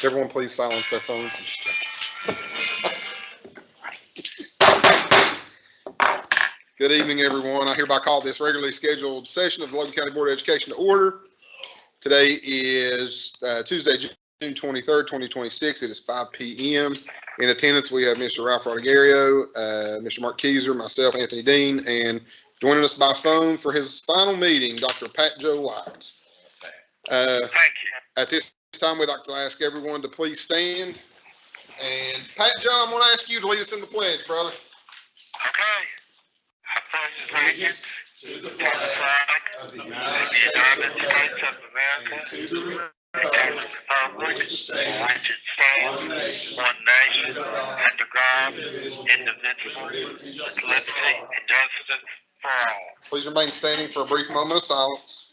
Everyone please silence their phones. I'm just joking. Good evening, everyone. I hereby call this regularly scheduled session of the Logan County Board of Education to order. Today is Tuesday, June 23rd, 2026. It is 5 p.m. In attendance, we have Mr. Ralph Rodriguez, Mr. Mark Keyser, myself, Anthony Dean, and joining us by phone for his final meeting, Dr. Pat Joe White. Thank you. At this time, we'd like to ask everyone to please stand. And Pat Joe, I'm going to ask you to lead us in the pledge, brother. Okay. I pledge allegiance to the flag of the United States of America, and to the republic which stands one nation, under God, indivisible, with liberty and justice for all. Please remain standing for a brief moment of silence.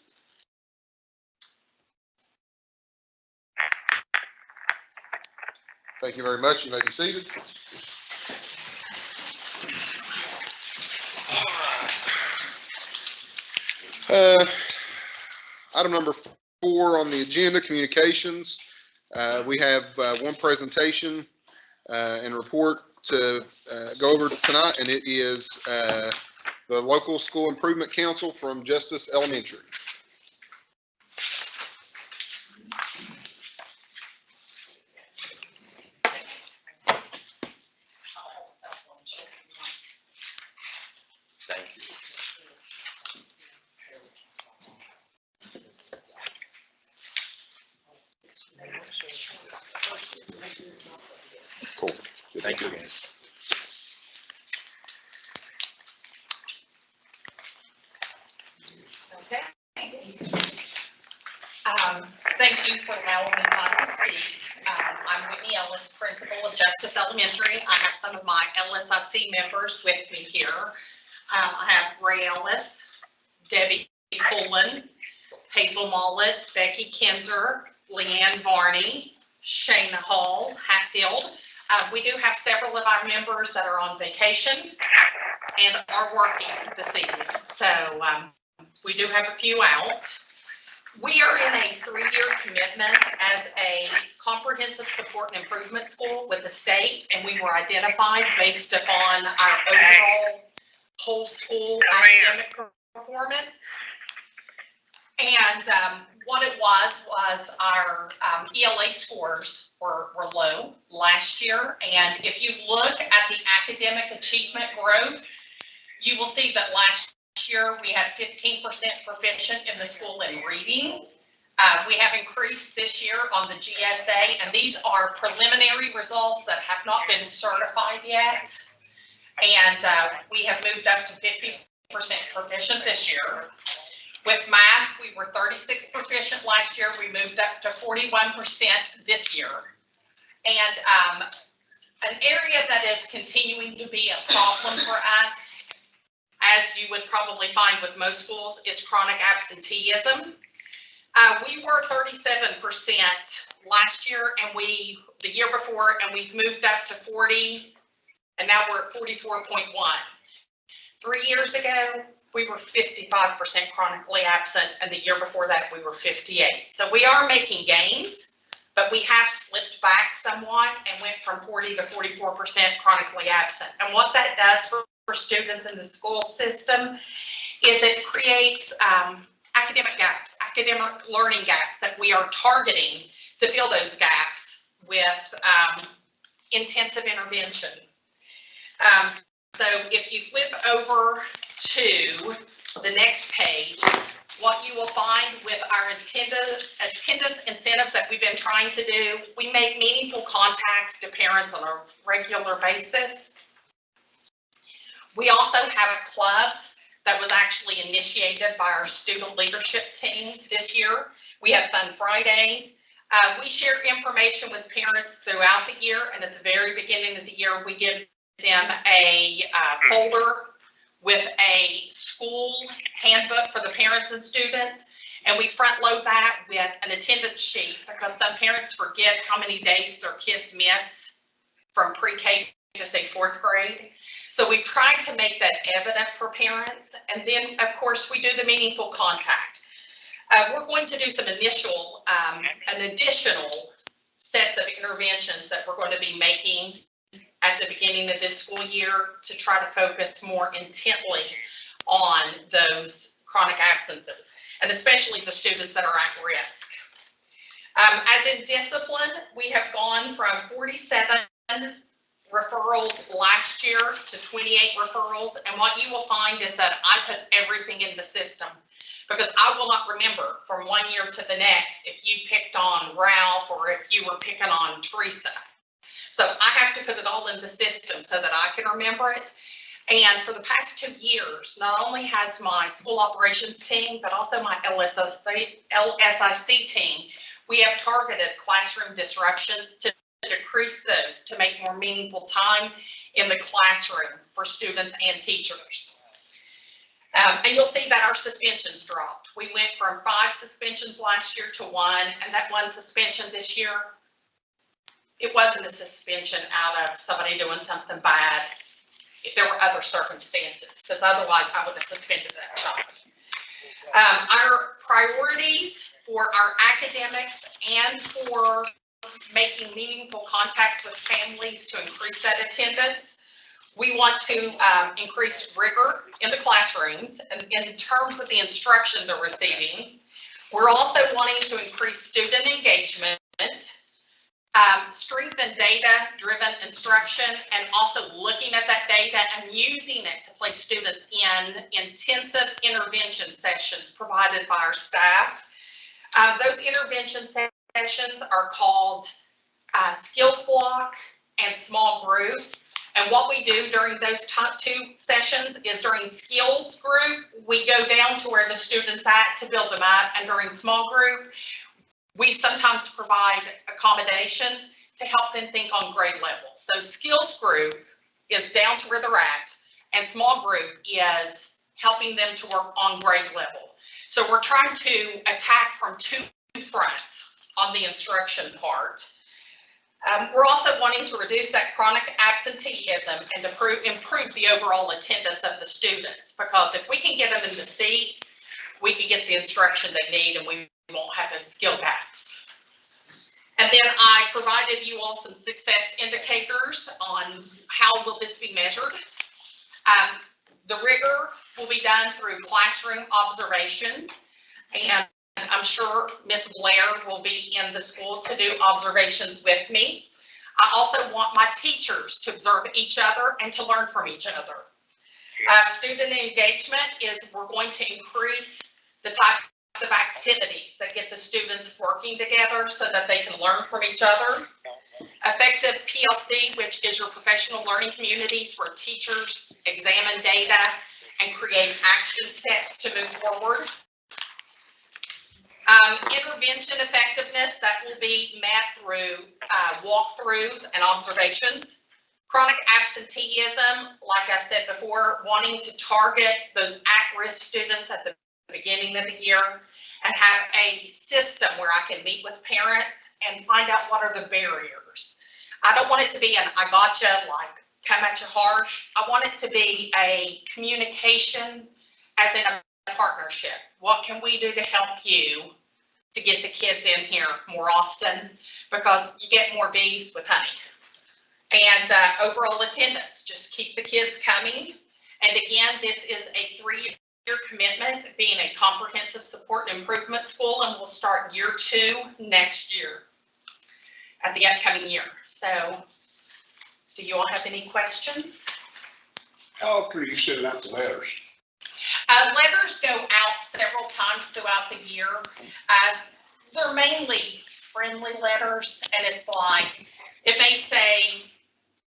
Thank you very much. You may be seated. Item number 4 on the agenda, communications. We have one presentation and report to go over tonight, and it is the local school improvement council from Justice Elementary. Cool. Thank you again. Okay. Thank you for allowing me time to speak. I'm Whitney Ellis, principal of Justice Elementary. I have some of my LSIC members with me here. I have Ray Ellis, Debbie Pullen, Hazel Mollett, Becky Kinzer, Leanne Varney, Shayna Hall, Hatfield. We do have several of our members that are on vacation and are working this evening. So we do have a few out. We are in a 3-year commitment as a comprehensive support and improvement school with the state, and we were identified based upon our overall whole school academic performance. And what it was our ELA scores were low last year. And if you look at the academic achievement growth, you will see that last year we had 15% proficient in the school in reading. We have increased this year on the GSA, and these are preliminary results that have not been certified yet. And we have moved up to 50% proficient this year. With math, we were 36 proficient last year. We moved up to 41% this year. And an area that is continuing to be a problem for us, as you would probably find with most schools, is chronic absenteeism. We were 37% last year, and the year before, and we've moved up to 40, and now we're at 44.1. 3 years ago, we were 55% chronically absent, and the year before that, we were 58. So we are making gains, but we have slipped back somewhat and went from 40 to 44% chronically absent. And what that does for students in the school system is it creates academic gaps, academic learning gaps that we are targeting to fill those gaps with intensive intervention. So if you flip over to the next page, what you will find with our attendance incentives that we've been trying to do, we make meaningful contacts to parents on a regular basis. We also have clubs that was actually initiated by our student leadership team this year. We have Fun Fridays. We share information with parents throughout the year, and at the very beginning of the year, we give them a folder with a school handbook for the parents and students, and we front load that with an attendance sheet because some parents forget how many days their kids miss from pre-K to say 4th grade. So we tried to make that evident for parents, and then of course we do the meaningful contact. We're going to do some an additional sets of interventions that we're going to be making at the beginning of this school year to try to focus more intently on those chronic absences, and especially the students that are at risk. As in discipline, we have gone from 47 referrals last year to 28 referrals, and what you will find is that I put everything in the system, because I will not remember from one year to the next if you picked on Ralph or if you were picking on Teresa. So I have to put it all in the system so that I can remember it. And for the past 2 years, not only has my school operations team, but also my LSIC team, we have targeted classroom disruptions to decrease those, to make more meaningful time in the classroom for students and teachers. And you'll see that our suspensions dropped. We went from 5 suspensions last year to 1, and that 1 suspension this year, it wasn't a suspension out of somebody doing something bad. There were other circumstances, because otherwise I would have suspended that child. Our priorities for our academics and for making meaningful contacts with families to increase that attendance. We want to increase rigor in the classrooms and in terms of the instruction they're receiving. We're also wanting to increase student engagement, strengthen data-driven instruction, and also looking at that data and using it to place students in intensive intervention sessions provided by our staff. Those intervention sessions are called skills block and small group. And what we do during those 2 sessions is during skills group, we go down to where the student's at to build them up. And during small group, we sometimes provide accommodations to help them think on grade level. So skills group is down to where they're at, and small group is helping them to work on grade level. So we're trying to attack from 2 fronts on the instruction part. We're also wanting to reduce that chronic absenteeism and improve the overall attendance of the students, because if we can get them in the seats, we can get the instruction they need and we won't have those skill gaps. And then I provided you all some success indicators on how will this be measured. The rigor will be done through classroom observations, and I'm sure Ms. Blair will be in the school to do observations with me. I also want my teachers to observe each other and to learn from each other. Student engagement is we're going to increase the types of activities that get the students working together so that they can learn from each other. Effective PLC, which is your professional learning communities where teachers examine data and create action steps to move forward. Intervention effectiveness, that will be met through walkthroughs and observations. Chronic absenteeism, like I said before, wanting to target those at-risk students at the beginning of the year and have a system where I can meet with parents and find out what are the barriers. I don't want it to be an I gotcha, like come at you harsh. I want it to be a communication as in a partnership. What can we do to help you to get the kids in here more often? Because you get more bees with honey. And overall attendance, just keep the kids coming. And again, this is a 3-year commitment, being a comprehensive support and improvement school, and we'll start year 2 next year at the upcoming year. So do you all have any questions? How often are you sending out the letters? Letters go out several times throughout the year. They're mainly friendly letters, and it's like, it may say,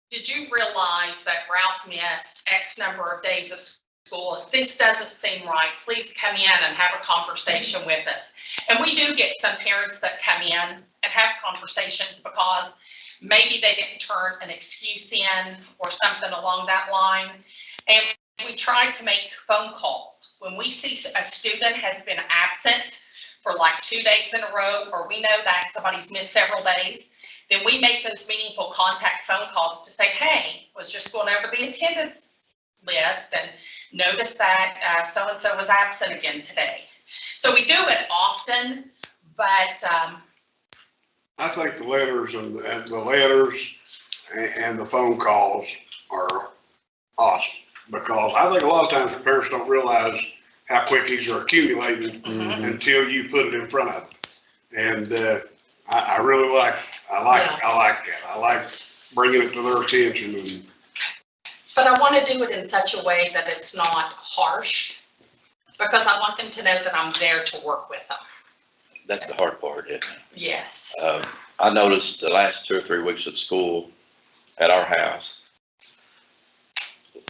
did you realize that Ralph missed X number of days of school? If this doesn't seem right, please come in and have a conversation with us. And we do get some parents that come in and have conversations because maybe they didn't turn an excuse in or something along that line. And we try to make phone calls. When we see a student has been absent for like 2 days in a row, or we know that somebody's missed several days, then we make those meaningful contact phone calls to say, hey, was just going over the attendance list and noticed that so-and-so was absent again today. So we do it often, but I think the letters and the letters and the phone calls are awesome. Because I think a lot of times the parents don't realize how quick these are accumulating until you put it in front of them. And I really like that. I like bringing it to their attention. And But I want to do it in such a way that it's not harsh, because I want them to know that I'm there to work with them. That's the hard part, isn't it? Yes. I noticed the last 2 or 3 weeks of school at our house,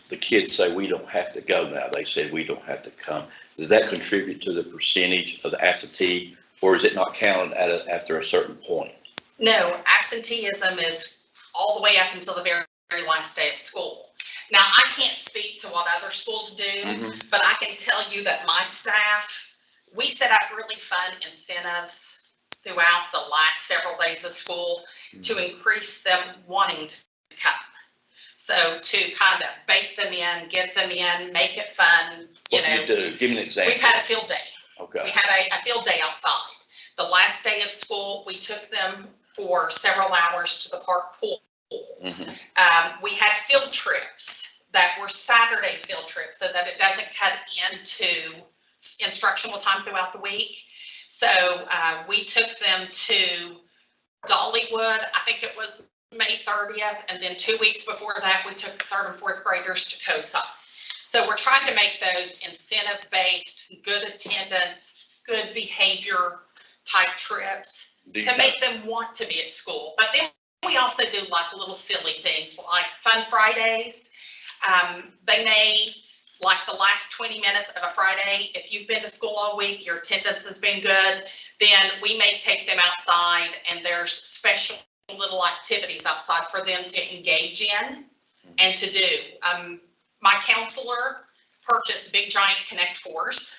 the kids say we don't have to go now. They said we don't have to come. Does that contribute to the percentage of the absentee, or is it not counted after a certain point? No, absenteeism is all the way up until the very last day of school. Now, I can't speak to what other schools do, but I can tell you that my staff, we set up really fun incentives throughout the last several days of school to increase them wanting to come. So to kind of bait them in, get them in, make it fun, you know. What do you do? Give me an example. We've had a field day. Okay. We had a field day outside. The last day of school, we took them for several hours to the park pool. We had field trips that were Saturday field trips so that it doesn't cut into instructional time throughout the week. So we took them to Dollywood, I think it was May 30th, and then 2 weeks before that, we took 3rd and 4th graders to COSA. So we're trying to make those incentive-based, good attendance, good behavior type trips to make them want to be at school. But then we also do like little silly things like Fun Fridays. They may, like the last 20 minutes of a Friday, if you've been to school all week, your attendance has been good, then we may take them outside and there's special little activities outside for them to engage in and to do. My counselor purchased big giant Connect Fours.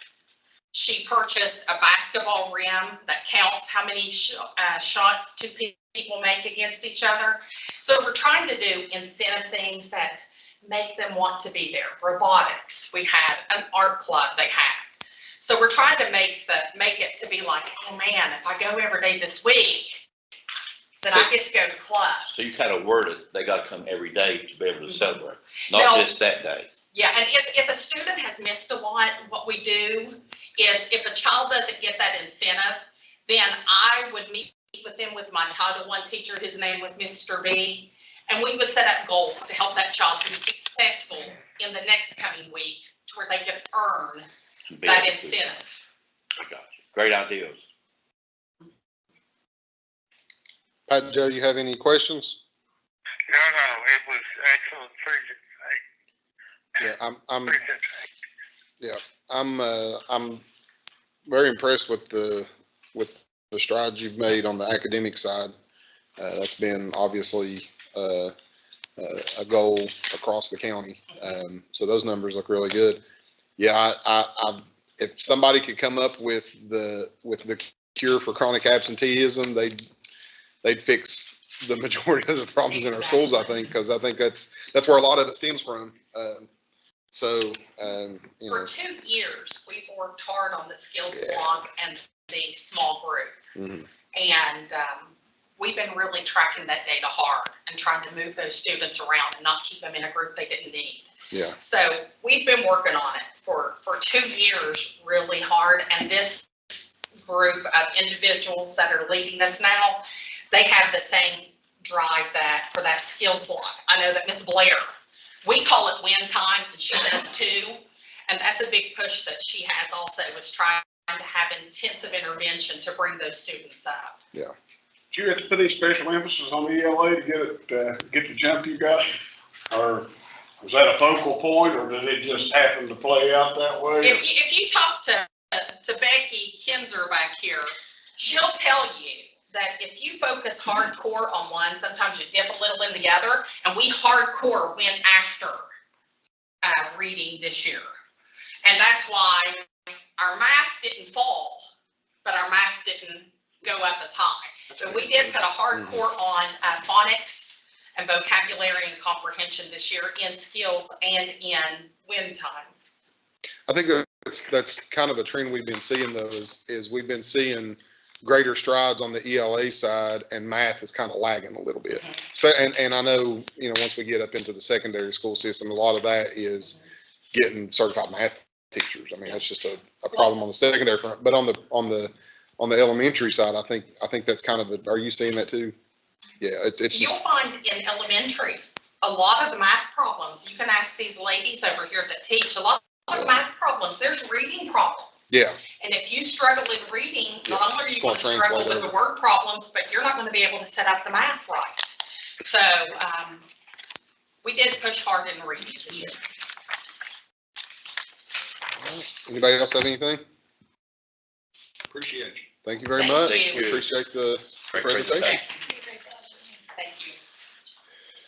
She purchased a basketball rim that counts how many shots 2 people make against each other. So we're trying to do incentive things that make them want to be there. Robotics, we had an art club they had. So we're trying to make it to be like, oh man, if I go every day this week, then I get to go to clubs. So you kind of word it, they got to come every day to be able to celebrate, not just that day. Yeah, and if a student has missed a lot, what we do is if a child doesn't get that incentive, then I would meet with them with my Title I teacher. His name was Mr. B. And we would set up goals to help that child be successful in the next coming week to where they could earn that incentive. I got you. Great ideas. Pat, Joe, you have any questions? No, it was excellent Yeah, I'm very impressed with the strides you've made on the academic side. That's been obviously a goal across the county. So those numbers look really good. Yeah, if somebody could come up with the cure for chronic absenteeism, they'd fix the majority of the problems in our schools, I think, because I think that's where a lot of it stems from. You know. For 2 years, we've worked hard on the skills block and the small group. And we've been really tracking that data hard and trying to move those students around and not keep them in a group they didn't need. Yeah. So we've been working on it for 2 years really hard. And this group of individuals that are leading us now, they have the same drive for that skills block. I know that Miss Blair, we call it win time, and she does too. And that's a big push that she has also, is trying to have intensive intervention to bring those students up. Yeah. did you have to put any special emphasis on the ELA to get the jump you got? Or was that a focal point, or did it just happen to play out that way? If you talk to Becky Kinzer back here, she'll tell you that if you focus hardcore on one, sometimes you dip a little in the other, and we hardcore went after reading this year. And that's why our math didn't fall, but our math didn't go up as high. So we did put a hardcore on phonics and vocabulary and comprehension this year in skills and in win time. I think that's kind of a trend we've been seeing, though, is we've been seeing greater strides on the ELA side, and math is kind of lagging a little bit. And I know, once we get up into the secondary school system, a lot of that is getting certified math teachers. I mean, that's just a problem on the secondary front. But on the elementary side, I think that's kind of are you seeing that too? Yeah, it's You'll just, find in elementary, a lot of the math problems, you can ask these ladies over here that teach, a lot of the math problems, there's reading problems. yeah, And if you struggle with reading, not only are you It's going gonna to struggle translate with the word problems, but you're not going to be able to set up the math right. So, we did push hard in reading this year. anybody else have anything? Appreciate you. Thank you very Thank much. you. We appreciate the Great presentation. Thank you.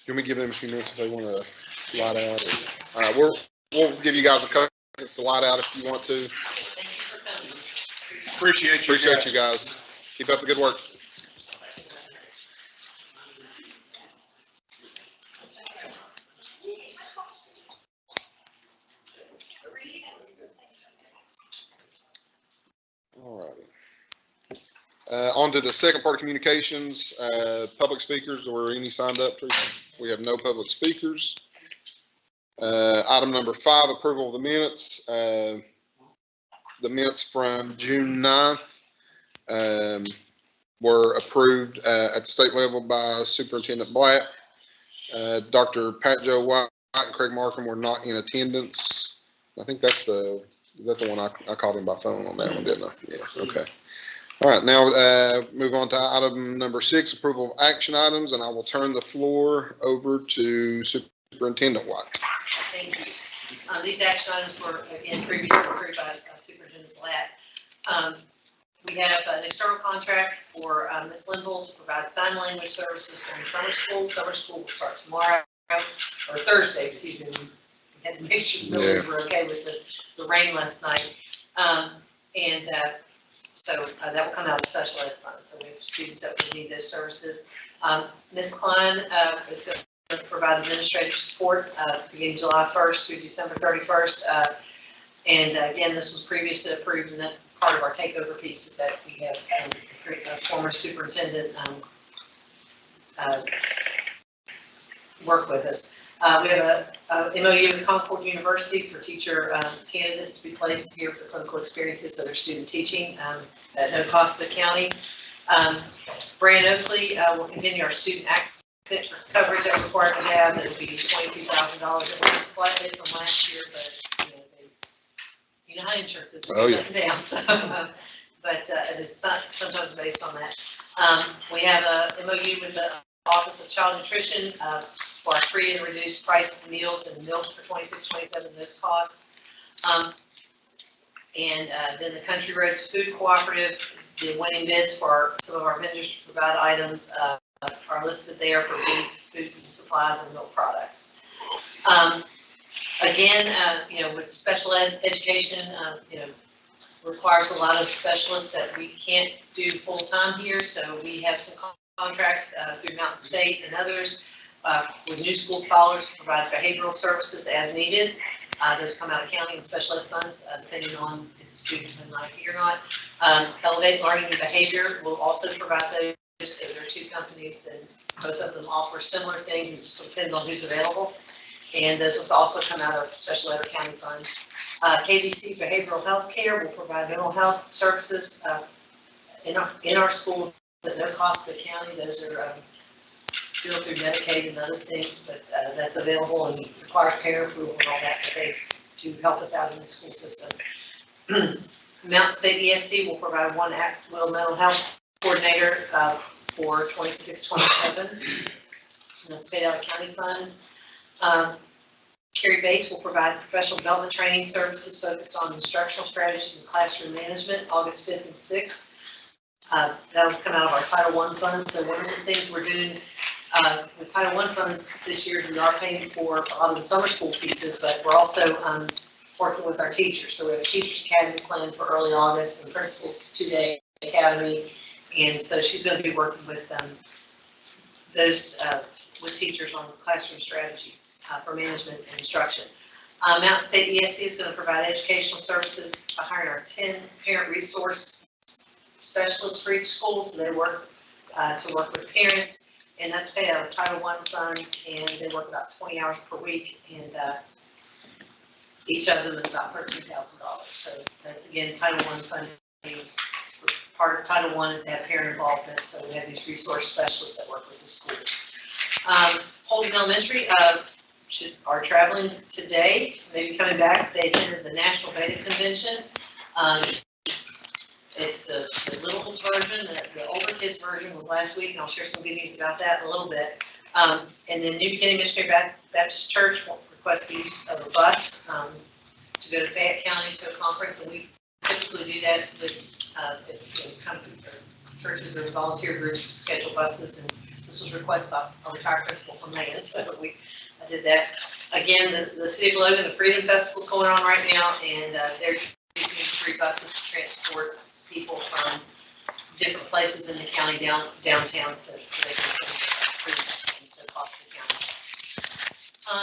Can we give them a few minutes if they want to light out? All right, we'll give you guys a couple minutes to light out if you want to. Thank you for coming. Appreciate you. Appreciate you guys. Keep up the good work. All righty. On to the second part of communications, public speakers. Were any signed up, Teresa? We have no public speakers. Item number 5, approval of the minutes. The minutes from June 9th were approved at the state level by Superintendent Black. Dr. Pat Joe White and Craig Markham were not in attendance. I think is that the one I called him by phone on that one, didn't I? Yeah, okay. All right, now move on to item number 6, approval of action items, and I will turn the floor over to Superintendent White. Thank you. These action items were, again, previously approved by Superintendent Blatt. We have an external contract for Ms. Linville to provide sign language services during summer school. Summer school will start tomorrow, or Thursday, excuse me. We had to make sure that we were okay with the rain last night. So that will come out of special ed funds. So we have students that will need those services. Ms. Klein is going to provide administrative support beginning July 1st through December 31st. And again, this was previously approved, and that's part of our takeover piece is that we have a former superintendent work with us. We have a MOU with Concord University for teacher candidates to be placed here for clinical experiences of their student teaching at no cost to the county. Brand Oakley will continue our student access coverage that we're required to have. It will be $22,000. It went up slightly from last year, but you know how insurance is. Oh, yeah. Up and down. So, but it is sometimes based on that. We have a MOU with the Office of Child Nutrition for our free and reduced price meals and milk for 26-27, those costs. And then the Country Roads Food Cooperative, the winning bids for some of our vendors to provide items are listed there for beef, food and supplies and milk products. Again, with special education, requires a lot of specialists that we can't do full time here. So we have some contracts through Mountain State and others with new school scholars to provide behavioral services as needed. Those come out of county and special ed funds, depending on if the student has not here or not. Elevate Learning and Behavior will also provide those. So there are 2 companies and both of them offer similar things. It just depends on who's available. And those will also come out of special ed or county funds. KBC Behavioral Health Care will provide mental health services in our schools at no cost to the county. Those are billed through Medicaid and other things, but that's available and requires parent approval and all that to help us out in the school system. Mountain State ESC will provide 1 at-will mental health coordinator for 26-27. And that's paid out of county funds. Carrie Bates will provide professional development training services focused on instructional strategies and classroom management, August 5th and 6th. That'll come out of our Title I funds. So one of the things we're doing with Title I funds this year, we are paying for a lot of the summer school pieces, but we're also working with our teachers. So we have a Teachers Academy planned for early August and Principals 2-day Academy. And so she's going to be working with those with teachers on classroom strategies for management and instruction. Mountain State ESC is going to provide educational services by hiring our 10 parent resource specialists for each school, so they work to work with parents, and that's paid out of Title I funds, and they work about 20 hours per week, and each of them is about $13,000. So that's, again, Title I funding. Part of Title I is to have parent involvement, so we have these resource specialists that work with the school. Holding Elementary are traveling today, maybe coming back. They attended the National Beta Convention. It's the littles version, the older kids version was last week, and I'll share some good news about that in a little bit. And then New Beginning Missionary Baptist Church requests the use of a bus to go to Fayette County to a conference, and we typically do that with churches or volunteer groups schedule buses, and this was requested by a retired principal from Megan, so I did that. Again, the City of Logan, the Freedom Festival is going on right now, and they're using 3 buses to transport people from different places in the county downtown so they can attend Freedom Festival instead of Boston County.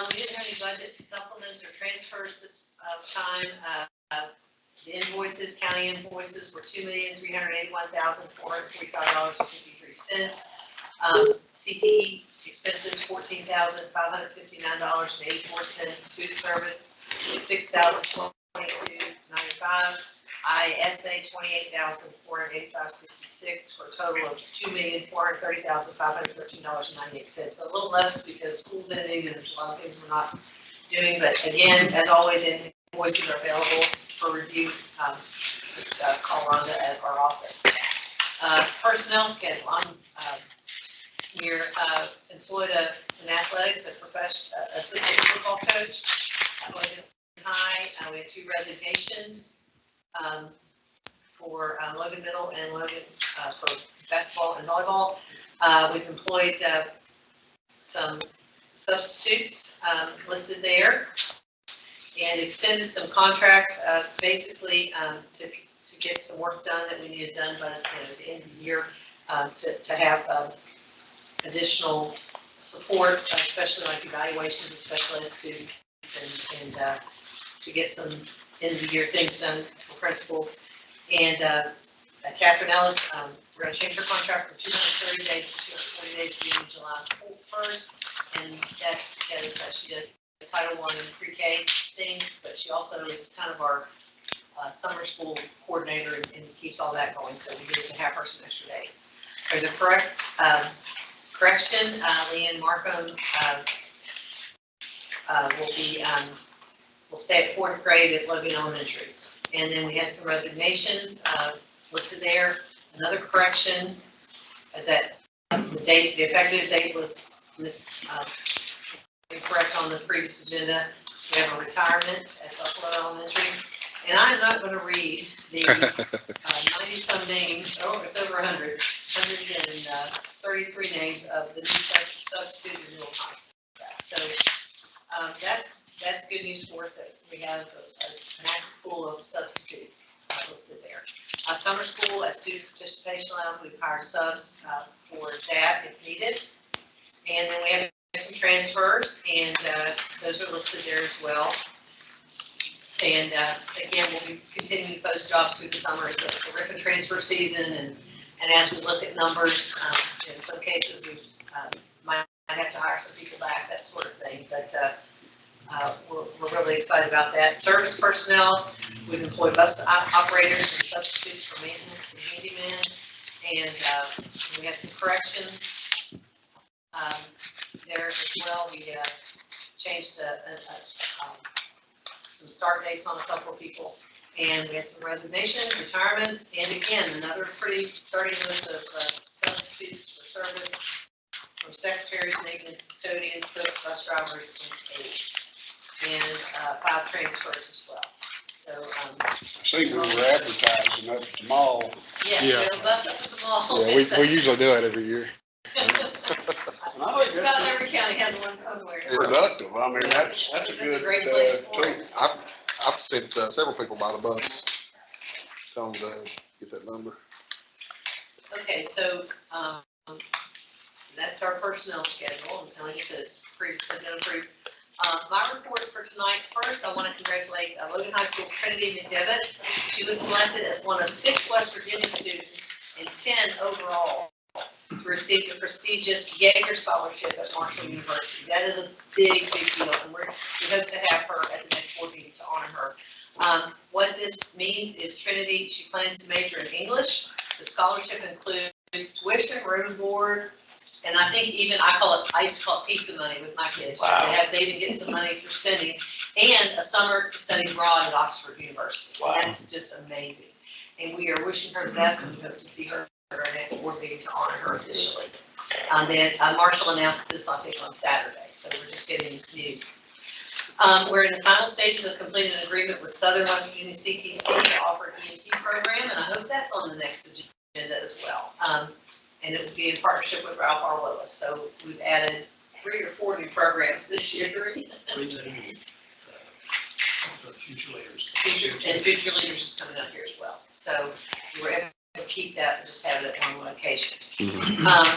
We didn't have any budget supplements or transfers this time. The invoices, county invoices were $2,381,445.53. CTE expenses, $14,559.84. Food service, $6,022.95. ISA, $28,485.66 for a total of $2,430,513.98. So a little less because school's ending and there's a lot of things we're not doing. But again, as always, invoices are available for review. Just call Rhonda at our office. Personnel schedule. I'm here employed in athletics, a professional assistant football coach at Logan High. We had 2 resignations for Logan Middle and Logan for basketball and volleyball. We've employed some substitutes listed there, and extended some contracts, basically to get some work done that we needed done by the end of the year, to have additional support, especially like evaluations of special ed students, and to get some end of the year things done for principals. And Catherine Ellis, we're going to change her contract from 230 days to 240 days beginning July 1st, and that's because she does Title I and pre-K things, but she also is kind of our summer school coordinator and keeps all that going, so we get to have her some extra days. There's a correction, Leanne Markham will stay at 4th grade at Logan Elementary. And then we had some resignations listed there. Another correction that the effective date was incorrect on the previous agenda. We have a retirement at Buffalo Elementary. And I'm not going to read the 90-some names, it's over 133 names of the new substitute renewal contract. So that's good news for us that we have an active pool of substitutes listed there. Summer school, as student participation allows, we've hired subs for that if needed. And then we have some transfers, and those are listed there as well. And again, we'll be continuing to post jobs through the summer as the RIF and transfer season, and as we look at numbers, in some cases we might have to hire some people back, that sort of thing. But we're really excited about that. Service personnel, we've employed bus operators and substitutes for maintenance and handymen, and we had some corrections there as well. We changed some start dates on a couple of people, and we had some resignations, retirements, and again, another pretty 30 list of substitutes for service from secretaries, maintenance, custodians, cooks, bus drivers, and aides, and 5 transfers as well. So, I see we were advertising up at the mall. yeah, we have a bus up at the mall. Yeah, we usually do that every year. Just about every county has one somewhere. Productive, I mean, that's a That's good, a great place for tool. it. I've sent several people by the bus, tell them to get that number. Okay, so that's our personnel schedule, and like I said, it's previously been approved. My report for tonight, first, I want to congratulate Logan High School's Trinity McDevitt. She was selected as one of 6 West Virginia students and 10 overall to receive the prestigious Yeager Scholarship at Marshall University. That is a big, big deal, and we hope to have her at the next board meeting to honor her. What this means is Trinity, she plans to major in English. The scholarship includes tuition, room and board, and I think even, I used to call it pizza money with my kids. Wow. They even get some money for spending, and a summer to study abroad at Oxford University. Wow. That's just amazing. And we are wishing her the best, and we hope to see her at our next board meeting to honor her officially. Then Marshall announced this, I think, on Saturday, so we're just getting this news. We're in the final stages of completing an agreement with Southern West Virginia CTC to offer an EMT program, and I hope that's on the next agenda as well. And it would be in partnership with Ralph R. Willis. So we've added 3 or 4 new programs this year. Future leaders. And Future Leaders is coming up here as well. So we were able to keep that and just have it at one location.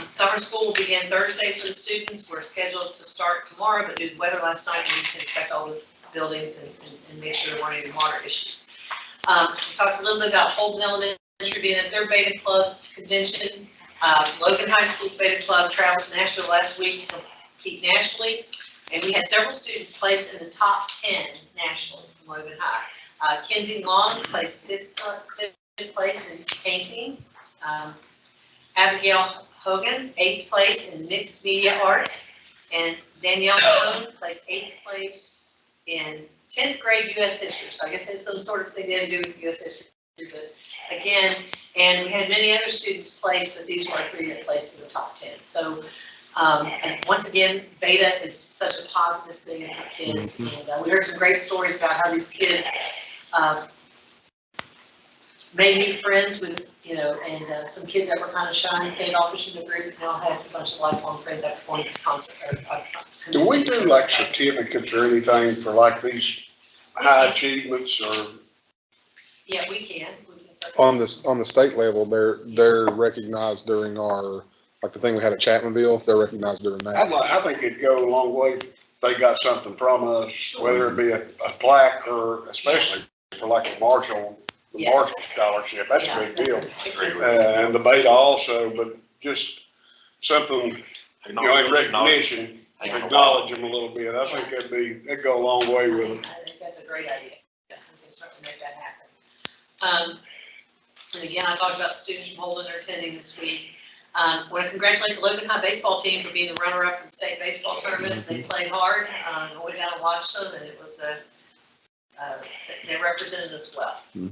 Summer school will begin Thursday for the students. We're scheduled to start tomorrow, but due to the weather last night, we need to inspect all the buildings and make sure there weren't any water issues. We talked a little bit about Holden Elementary being at their Beta Club convention. Logan High School's Beta Club traveled to Nashville last week to compete nationally, and we had several students placed in the top 10 nationally from Logan High. Kenzie Long placed 5th place in painting. Abigail Hogan, 8th place in mixed media art, and Danielle Stone placed 8th place in 10th grade U.S. history. So I guess it's some sort of thing they had to do with U.S. history. But again, and we had many other students placed, but these were our 3 that placed in the top 10. So and once again, Beta is such a positive thing for kids. And we heard some great stories about how these kids made new friends with, and some kids that were kind of shy and stayed offish in the group now have a bunch of lifelong friends after going to this concert. Do we do like certificates or anything for like these high achievements or? Yeah, we can. On the state level, they're recognized during our, like the thing we had at Chapmanville, they're recognized during that. I think it'd go a long way if they got something from us, whether it be a plaque or especially for like the Marshall scholarship. That's a big deal. And the Beta also, but just something, in recognition, acknowledge them a little bit. I think that'd go a long way with them. I think that's a great idea. We can certainly make that happen. And again, I talked about students from Holden are attending this week. I want to congratulate the Logan High baseball team for being the runner-up in the state baseball tournament. They played hard. I went down and watched them, and it was they represented us well. And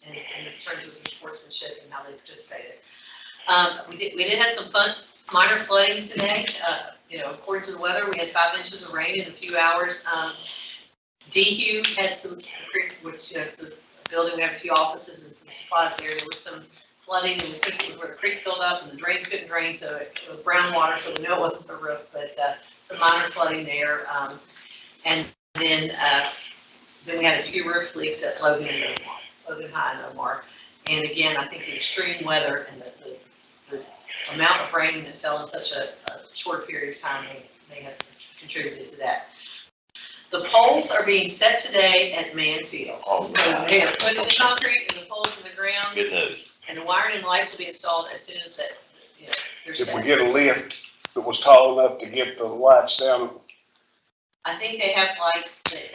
in terms of their sportsmanship and how they participated. We did have some fun, minor flooding today. According to the weather, we had 5 inches of rain in a few hours. DHU had some, which it's a building, we have a few offices and some supplies there. There was some flooding, and we think it was where the creek filled up and the drains couldn't drain, so it was brown water, so we know it wasn't the roof, but some minor flooding there. And then we had a few roof leaks at Logan High and Omar. And again, I think the extreme weather and the amount of rain that fell in such a short period of time may have contributed to that. The poles are being set today at Manfield. So they have put in the concrete and the poles in the ground. Good news. And the wiring and lights will be installed as soon as they're set. If we get a lift that was tall enough to get the lights down. I think they have lights that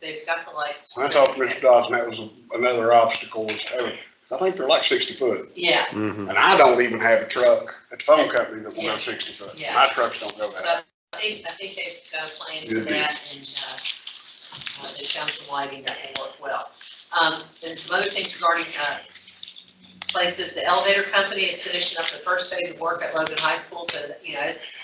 they've got the lights. When I talked to Mr. Dodson, that was another obstacle. I think they're like 60 foot. Yeah. Mhm. And I don't even have a truck at the phone company that will go 60 foot. Yeah. My trucks don't go So that. I think they've got a plan for Good deal. that, and they found some lighting that will work well. And some other things regarding places, the elevator company is finishing up the first phase of work at Logan High School, so that, as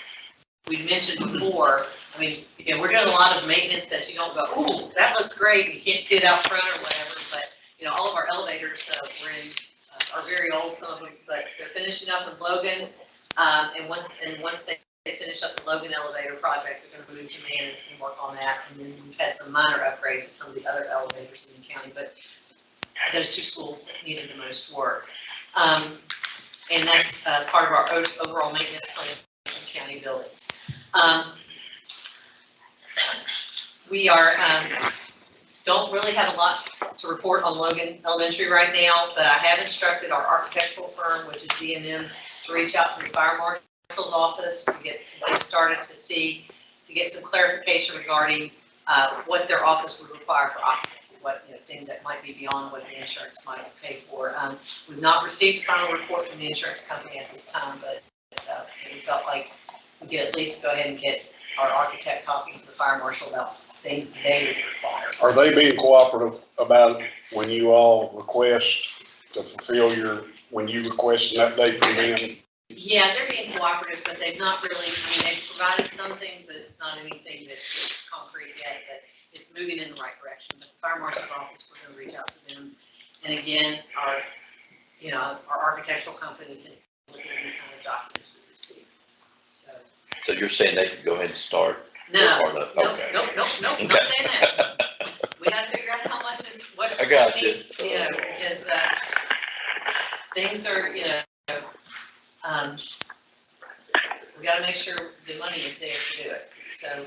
we mentioned before, I mean, we're doing a lot of maintenance that you don't go, ooh, that looks great, you can't see it out front or whatever, but, all of our elevators are very old, some of them, but they're finishing up with Logan, and once they finish up the Logan elevator project, they're gonna move to Man and work on that, and then we've had some minor upgrades at some of the other elevators in the county, but those 2 schools needed the most work. And that's part of our overall maintenance plan in county buildings. We are, don't really have a lot to report on Logan Elementary right now, but I have instructed our architectural firm, which is DMM, to reach out to the fire marshal's office to get some things started to get some clarification regarding what their office would require for occupancy, what, things that might be beyond what the insurance might pay for. We've not received the final report from the insurance company at this time, but we felt like we could at least go ahead and get our architect talking to the fire marshal about things they would require. Are they being cooperative about when you all request to fulfill when you request an update from them? Yeah, they're being cooperative, but they've not really, they've provided some things, but it's not anything that's concrete yet, but it's moving in the right direction. But the fire marshal's office, we're gonna reach out to them. And again, our architectural company can look at any kind of documents we receive, so. So you're saying they could go ahead and start? No, Part of- nope, okay. nope, not saying that. We gotta figure out how much is, what's. I got you. Because, things are, we gotta make sure the money is there to do it. So,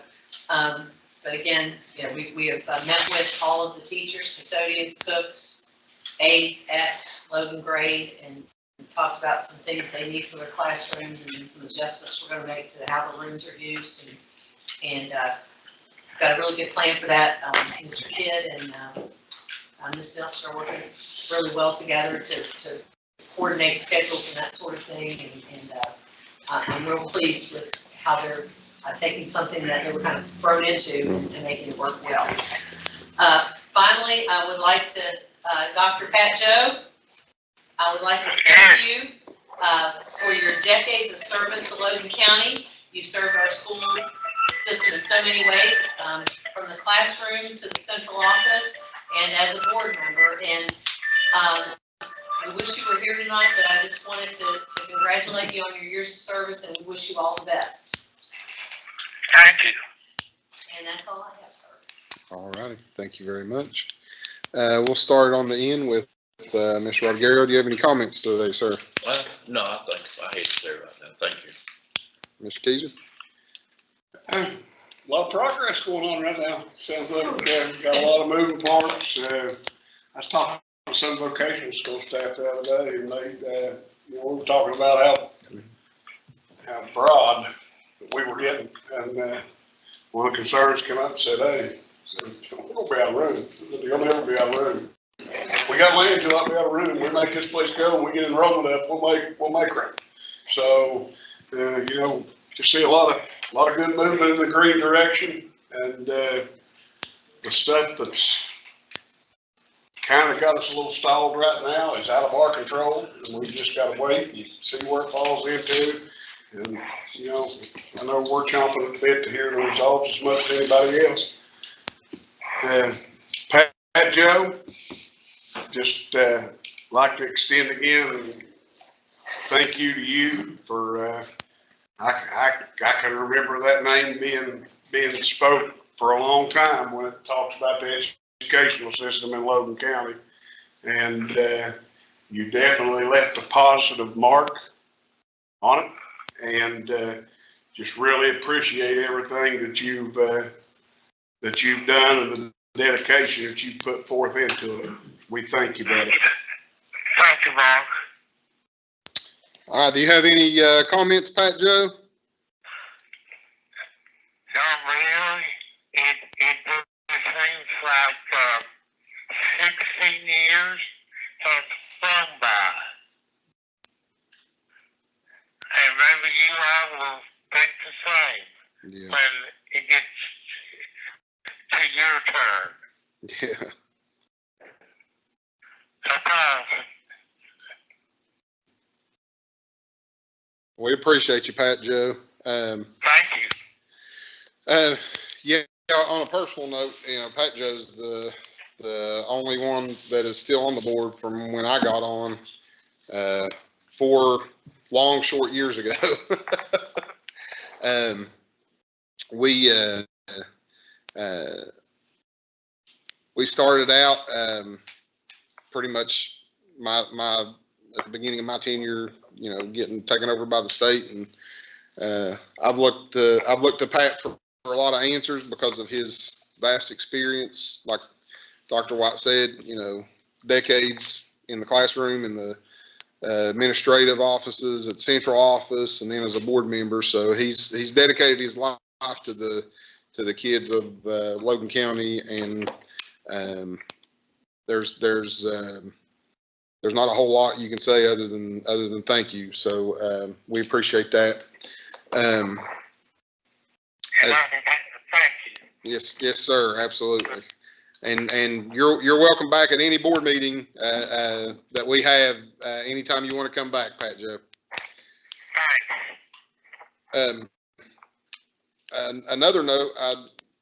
but again, we have met with all of the teachers, custodians, cooks, aides at Logan Grade, and talked about some things they need for their classrooms and some adjustments we're gonna make to how the rooms are used, and got a really good plan for that. Mr. Kidd and Ms. Nelson are working really well together to coordinate schedules and that sort of thing, and I'm real pleased with how they're taking something that they were kind of thrown into and making it work well. Finally, I would like to, Dr. Pat Joe, I would like to thank you for your decades of service to Logan County. You've served our school system in so many ways, from the classroom to the central office and as a board member. And I wish you were here tonight, but I just wanted to congratulate you on your years of service and wish you all the best. Thank you. And that's all I have, sir. All righty, thank you very much. We'll start on the end with Mr. Rodgero. Do you have any comments today, sir? Well, no, I hate to say it right now. Thank you. Mr. Keiser? A lot of progress going on right now. Sounds like we've got a lot of moving parts. I was talking to some vocational school staff the other day, and they, we were talking about how broad we were getting, and one of the concerns came up and said, "Hey, we're gonna be out of room. You'll never be out of room. We got land till I'll be out of room. We make this place go, and we get enrollment up. We'll make room." So, just see a lot of good movement in the green direction, and the stuff that's kind of got us a little stalled right now is out of our control, and we just got to wait and see where it falls into. And I know we're chomping at the bit to hear the results as much as anybody else. Pat Joe, just like to extend again thank you to you for. I can remember that name being spoke for a long time when it talks about the educational system in Logan County, and you definitely left a positive mark on it, and just really appreciate everything that you've done and the dedication that you put forth into it. We thank you, buddy. Thank you, Mark. All right, do you have any comments, Pat Joe? Not really. It seems like 16 years have flown by. And maybe you all will think the same Yeah. when it gets to your turn. Yeah. We appreciate you, Pat Joe. Thank you. Yeah, on a personal note, Pat Joe's the only one that is still on the board from when I got on 4 long, short years ago. We started out pretty much at the beginning of my tenure, getting taken over by the state, and I've looked to Pat for a lot of answers because of his vast experience, like Dr. White said, decades in the classroom, in the administrative offices, at the central office, and then as a board member. So he's dedicated his life to the kids of Logan County, and there's not a whole lot you can say other than thank you. So we appreciate that. And I would like to thank you. Yes, sir, absolutely. And you're welcome back at any board meeting that we have anytime you want to come back, Pat Joe. Thanks. Another note, I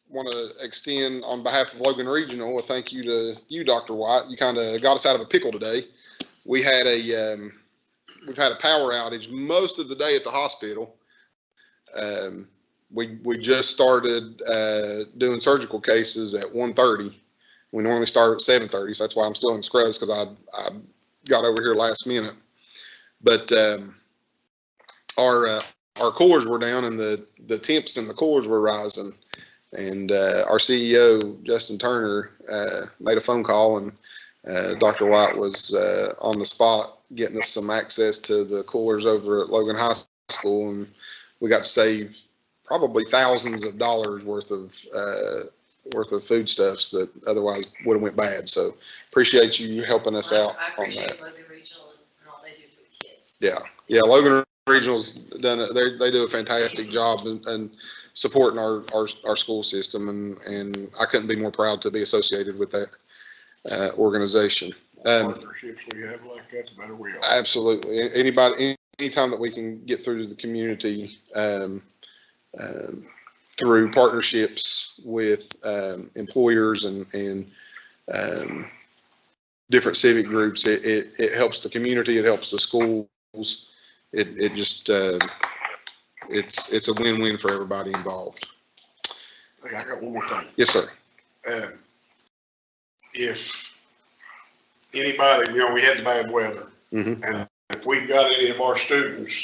want to extend on behalf of Logan Regional a thank you to you, Dr. White. You kind of got us out of a pickle today. We've had a power outage most of the day at the hospital. We just started doing surgical cases at 1:30. We normally start at 7:30, so that's why I'm still in scrubs, because I got over here last minute. But our coolers were down, and the temps in the coolers were rising. And our CEO, Justin Turner, made a phone call, and Dr. White was on the spot getting us some access to the coolers over at Logan High School, and we got to save probably thousands of dollars worth of foodstuffs that otherwise would have went bad. So appreciate you helping us out I on that. appreciate Logan Regional and all they do for the kids. Yeah, Logan Regional's done it. They do a fantastic job and supporting our school system, and I couldn't be more proud to be associated with that organization. Partnerships we have like that, the better we are. Absolutely. Anytime that we can get through to the community through partnerships with employers and different civic groups, it helps the community, it helps the schools. It just it's a win-win for everybody involved. Hey, I got one more thing. Yes, sir. If anybody, we had the bad weather, Mhm. and if we've got any of our students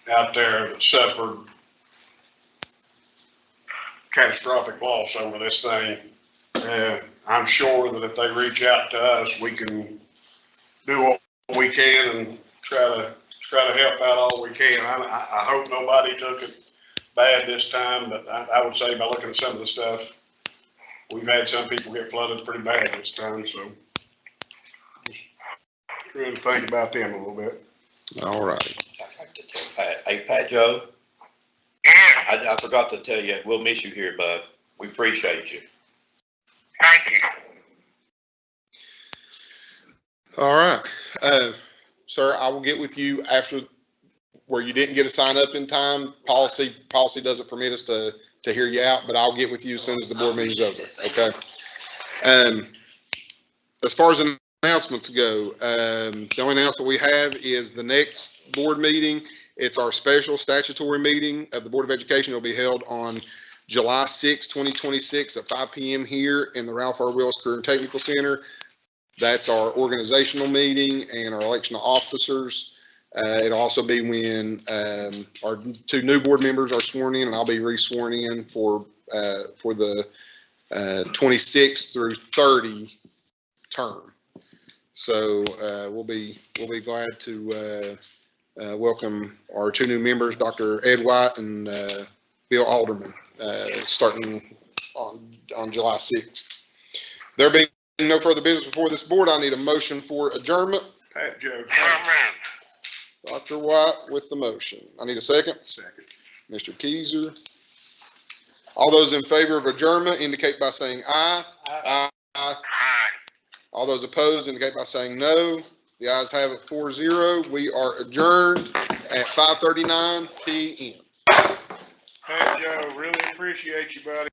out there that suffered catastrophic loss over this thing, I'm sure that if they reach out to us, we can do what we can and try to help out all we can. I hope nobody took it bad this time, but I would say by looking at some of the stuff, we've had some people get flooded pretty bad this time, so just trying to think about them a little bit. All right. I'd like to tell Pat, hey, Pat Joe, Yeah, I forgot to tell you, we'll miss you here, bud. We appreciate you. thank you. All right. Sir, I will get with you after where you didn't get a sign up in time. Policy doesn't permit us to hear you out, but I'll get with you as soon as the board meeting's over. Okay. As far as announcements go, the only announcement we have is the next board meeting. It's our special statutory meeting of the Board of Education. It'll be held on July 6, 2026 at 5 p.m. here in the Ralph R. Willis Career and Technical Center. That's our organizational meeting and our election of officers. It'll also be when our two new board members are sworn in, and I'll be re-sworn in for the 26 through 30 term. So we'll be glad to welcome our two new members, Dr. Ed White and Bill Alderman, starting on July 6th. There being no further business before this board, I need a motion for adjournment. Pat Joe. Dr. White with the motion. I need a second. Second. Mr. Keiser. All those in favor of adjournment indicate by saying aye. Aye. Aye. All those opposed indicate by saying no. The ayes have it 4-0. We are adjourned at 5:39 p.m. Pat Joe, really appreciate you, buddy.